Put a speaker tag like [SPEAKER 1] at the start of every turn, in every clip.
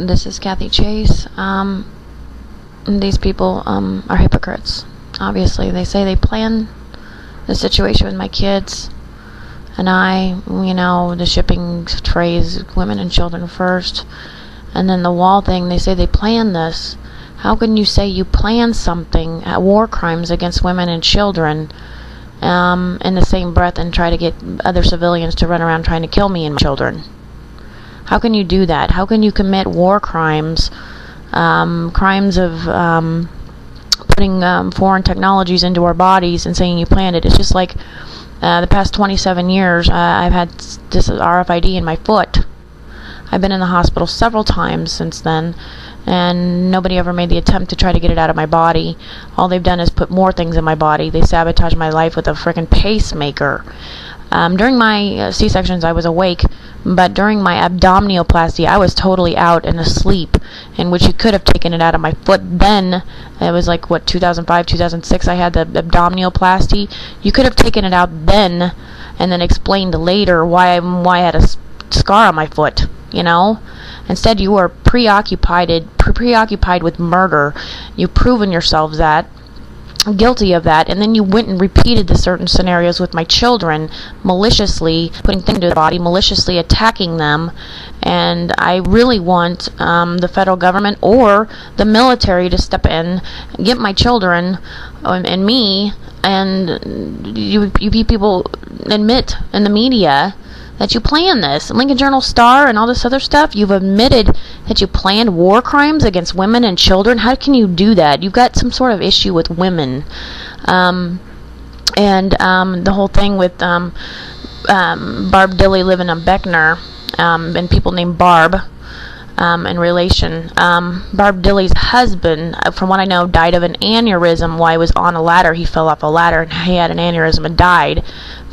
[SPEAKER 1] This is Kathy Chase. These people are hypocrites. Obviously, they say they plan the situation with my kids and I, the shipping phrase, women and children first, and then the wall thing, they say they plan this. How can you say you plan something at war crimes against women and children in the same breath and try to get other civilians to run around trying to kill me and my children? How can you do that? How can you commit war crimes, crimes of putting foreign technologies into our bodies and saying you planned it? It's just like the past 27 years, I've had this RFID in my foot. I've been in the hospital several times since then, and nobody ever made the attempt to try to get it out of my body. All they've done is put more things in my body. They sabotaged my life with a frickin' pacemaker. During my C-sections, I was awake, but during my abdominoplasty, I was totally out and asleep, in which you could have taken it out of my foot then. It was like, 2005, 2006, I had the abdominoplasty. You could have taken it out then, and then explained later why I had a scar on my foot, Instead, you were preoccupied with murder. You've proven yourselves guilty of that, and then you went and repeated the certain scenarios with my children, maliciously putting things to their body, maliciously attacking them. And I really want the federal government or the military to step in, get my children and me, and you people admit in the media that you planned this. Lincoln Journal-Star and all this other stuff, you've admitted that you planned war crimes against women and children. How can you do that? You've got some sort of issue with women. And the whole thing with Barb Dilley living on Beckner, and people named Barb in relation. Barb Dilley's husband, from what I know, died of an aneurysm while he was on a ladder. He fell off a ladder and he had an aneurysm and died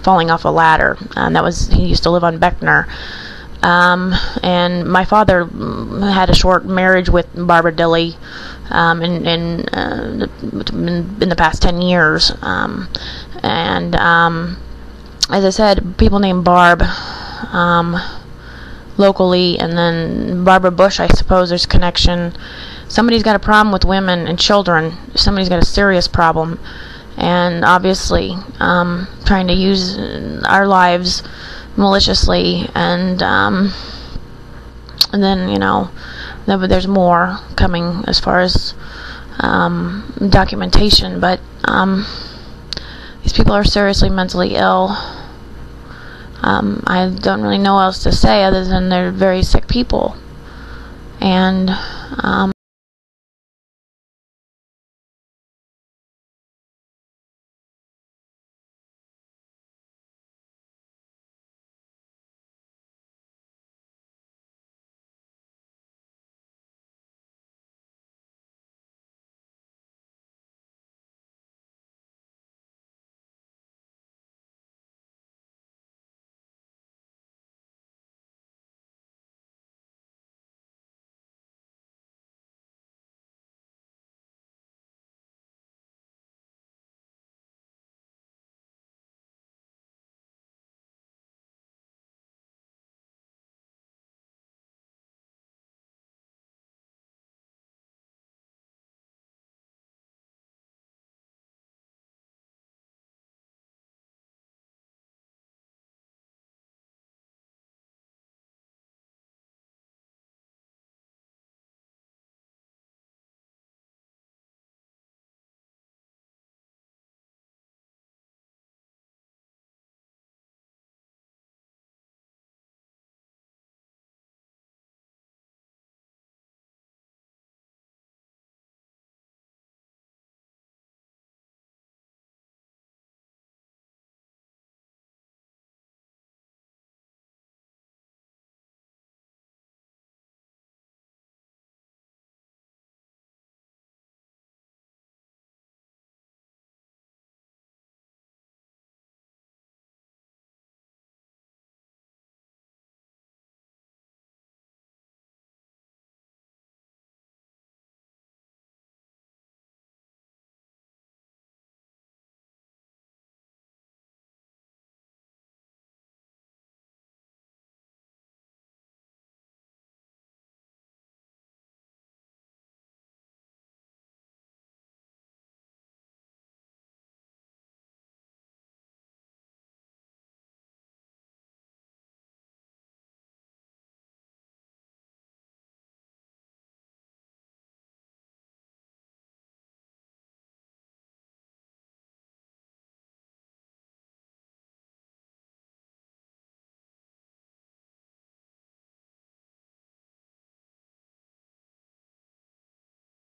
[SPEAKER 1] falling off a ladder. He used to live on Beckner. And my father had a short marriage with Barbara Dilley in the past 10 years. As I said, people named Barb locally, and then Barbara Bush, I suppose there's connection. Somebody's got a problem with women and children. Somebody's got a serious problem. And obviously trying to use our lives maliciously, and then there's more coming as far as documentation, but these people are seriously mentally ill. I don't really know what else to say other than they're very sick people, and